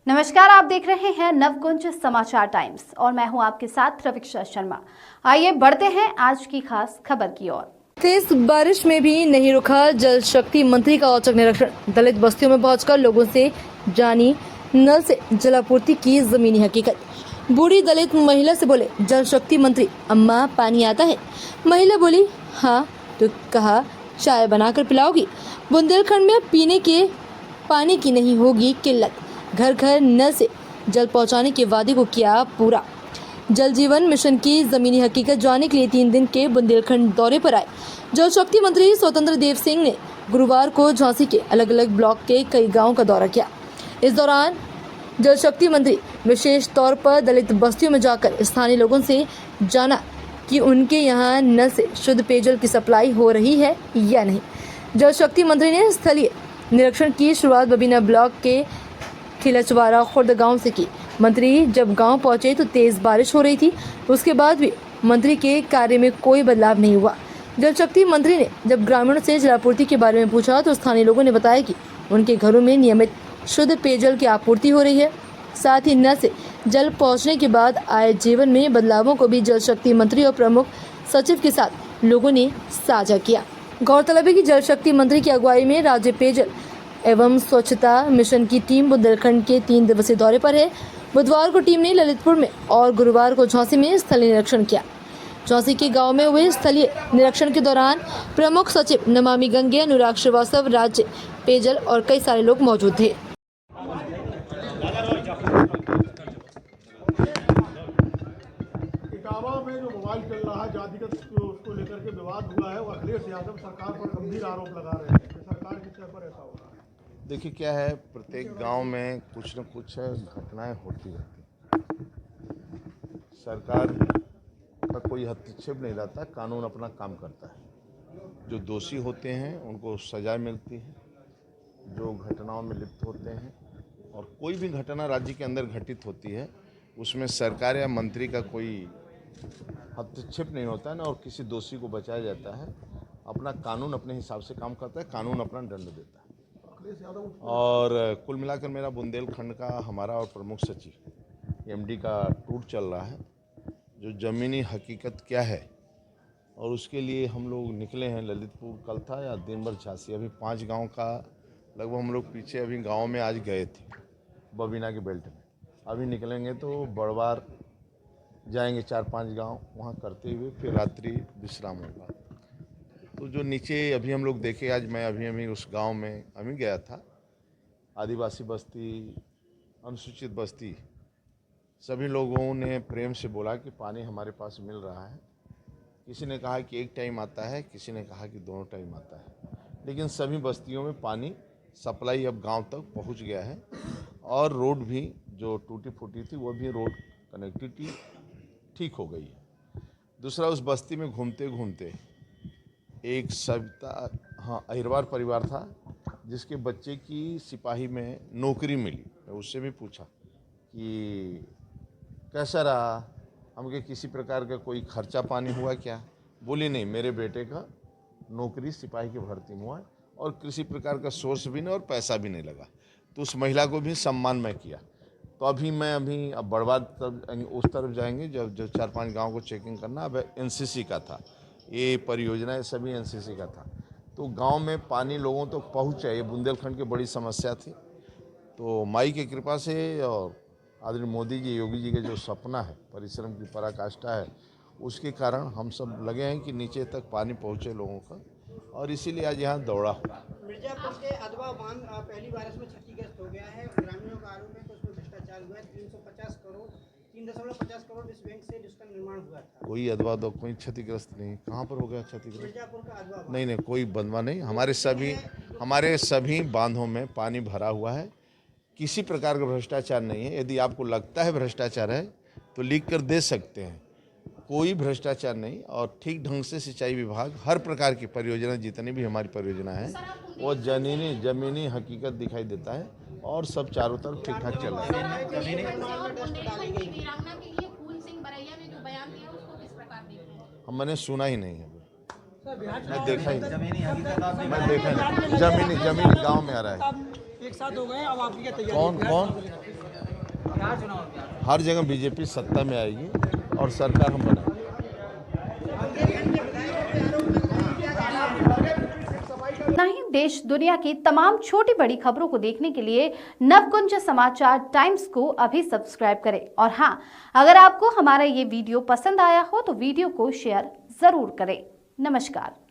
नमस्कार, आप देख रहे हैं नवकुंज समाचार टाइम्स और मैं हूं आपके साथ रविक्षा शर्मा। आइए बढ़ते हैं आज की खास खबर की ओर। तेज बारिश में भी नहीं रुका जल शक्ति मंत्री का औचक निरीक्षण। दलित बस्तियों में पहुंचकर लोगों से जानी नल से जलापूर्ति की जमीनी हकीकत। बूढ़ी दलित महिला से बोले जल शक्ति मंत्री, अम्मा पानी आता है? महिला बोली हाँ। तो कहा चाय बनाकर पिलाओगी? बुंदेलखंड में पीने के पानी की नहीं होगी किल्लत। घर घर नल से जल पहुंचाने के वादे को किया पूरा। जल जीवन मिशन की जमीनी हकीकत जानने के लिए 3 दिन के बुंदेलखंड दौरे पर आए जल शक्ति मंत्री स्वतंत्र देव सिंह ने गुरुवार को झांसी के अलग अलग ब्लॉक के कई गांवों का दौरा किया। इस दौरान जल शक्ति मंत्री विशेष तौर पर दलित बस्तियों में जाकर स्थानीय लोगों से जाना कि उनके यहाँ नल से शुद्ध पेयजल की सप्लाई हो रही है या नहीं। जल शक्ति मंत्री ने स्थलीय निरीक्षण की शुरुआत बबीना ब्लॉक के खिलचवाड़ा खुर्द गांव से की। मंत्री जब गांव पहुंचे तो तेज बारिश हो रही थी। उसके बाद भी मंत्री के कार्य में कोई बदलाव नहीं हुआ। जल शक्ति मंत्री ने जब ग्रामीणों से जलापूर्ति के बारे में पूछा तो स्थानीय लोगों ने बताया कि उनके घरों में नियमित शुद्ध पेयजल की आपूर्ति हो रही है। साथ ही नल से जल पहुंचने के बाद आए जीवन में बदलावों को भी जल शक्ति मंत्री और प्रमुख सचिव के साथ लोगों ने साझा किया। गौरतलब है कि जल शक्ति मंत्री की अगुवाई में राज्य पेयजल एवं स्वच्छता मिशन की टीम बुंदेलखंड के 3 दिवसीय दौरे पर है। बुधवार को टीम ने ललितपुर में और गुरुवार को झांसी में स्थलीय निरीक्षण किया। झांसी के गांव में हुए स्थलीय निरीक्षण के दौरान प्रमुख सचिव नमामि गंगे अनुराग श्रीवास्तव, राज्य पेयजल और कई सारे लोग मौजूद थे। इटावा में जो मोबाइल चल रहा है जातिगत उसको लेकर के विवाद हुआ है, वो अखिलेश यादव सरकार पर गंभीर आरोप लगा रहे हैं कि सरकार की तरफ पर ऐसा हो रहा है। देखिए क्या है, प्रत्येक गांव में कुछ न कुछ घटनाएं होती रहती। सरकार का कोई हस्तक्षेप नहीं रहता, कानून अपना काम करता है। जो दोषी होते हैं उनको सजा मिलती है, जो घटनाओं में लिप्त होते हैं, और कोई भी घटना राज्य के अंदर घटित होती है उसमें सरकार या मंत्री का कोई हस्तक्षेप नहीं होता है ना, और किसी दोषी को बचाया जाता है। अपना कानून अपने हिसाब से काम करता है, कानून अपना दंड देता है। और कुल मिलाकर मेरा बुंदेलखंड का हमारा और प्रमुख सचिव एमडी का टूर चल रहा है, जो ज़मीनी हकीकत क्या है और उसके लिए हम लोग निकले हैं। ललितपुर कल था या दिन भर झांसी, अभी 5 गांव का लगभग हम लोग पीछे अभी गांव में आज गए थे बबीना के बेल्ट में। अभी निकलेंगे तो बड़वार जाएंगे 4-5 गांव, वहां करते हुए फिर रात्रि विश्राम होगा। तो जो नीचे अभी हम लोग देखे, आज मैं अभी उस गांव में अभी गया था। आदिवासी बस्ती, अनुसूचित बस्ती, सभी लोगों ने प्रेम से बोला कि पानी हमारे पास मिल रहा है। किसी ने कहा कि 1 टाइम आता है, किसी ने कहा कि 2 टाइम आता है, लेकिन सभी बस्तियों में पानी सप्लाई अब गांव तक पहुंच गया है। और रोड भी जो टूटी फूटी थी वो भी रोड कनेक्टिविटी ठीक हो गई है। दूसरा, उस बस्ती में घूमते घूमते एक सविता अहिरवार परिवार था जिसके बच्चे की सिपाही में नौकरी मिली। मैं उससे भी पूछा कि कैसा रहा, हमके किसी प्रकार का कोई खर्चा पानी हुआ क्या? बोली नहीं, मेरे बेटे का नौकरी सिपाही की भर्ती में हुआ और किसी प्रकार का सोर्स भी नहीं और पैसा भी नहीं लगा। तो उस महिला को भी सम्मान मैं किया। तो अब बड़वाद उस तरफ जाएंगे जब 4-5 गाँव को चेकिंग करना। अब एनसीसी का था ये परियोजना, है सभी एनसीसी का था। तो गांव में पानी लोगों तक तो पहुँचा, ये बुंदेलखंड की बड़ी समस्या थी। तो माई की कृपा से और आदरणीय मोदी जी, योगी जी के जो सपना है, परिश्रम की पराकाष्ठा है, उसके कारण हम सब लगे हैं कि नीचे तक पानी पहुँचे लोगों का, और इसीलिए आज यहाँ दौड़ा। मिर्जापुर के अधवा बांध पहली बारिश में क्षतिग्रस्त हो गया है। ग्रामीणों का आरोप है कि उसमें भ्रष्टाचार हुआ है। 3.50 करोड़ इस बैंक से जिसका निर्माण हुआ था। कोई अधवा दो, कोई क्षतिग्रस्त नहीं। कहाँ पर हो गया क्षतिग्रस्त? मिर्जापुर का अधवा बांध। नहीं, कोई बंधवा नहीं। हमारे सभी बांधों में पानी भरा हुआ है, किसी प्रकार का भ्रष्टाचार नहीं है। यदि आपको लगता है भ्रष्टाचार है तो लिख कर दे सकते हैं, कोई भ्रष्टाचार नहीं। और ठीक ढंग से सिंचाई विभाग हर प्रकार की परियोजना, जितनी भी हमारी परियोजना है, वो जमीनी हकीकत दिखाई देता है और सब चारों तरफ ठीक ठाक चल रहा है। मैंने सुना ही नहीं है, मैं देखा ही नहीं। जमीनी गांव में आ रहा है। एक साथ हो गए, अब आपकी क्या तैयारी? कौन हर जगह बीजेपी सत्ता में आएगी और सरकार हम बनाएंगे। ना ही देश दुनिया की तमाम छोटी बड़ी खबरों को देखने के लिए नवकुंज समाचार टाइम्स को अभी सब्सक्राइब करें। और हाँ, अगर आपको हमारा ये वीडियो पसंद आया हो तो वीडियो को शेयर जरूर करें। नमस्कार।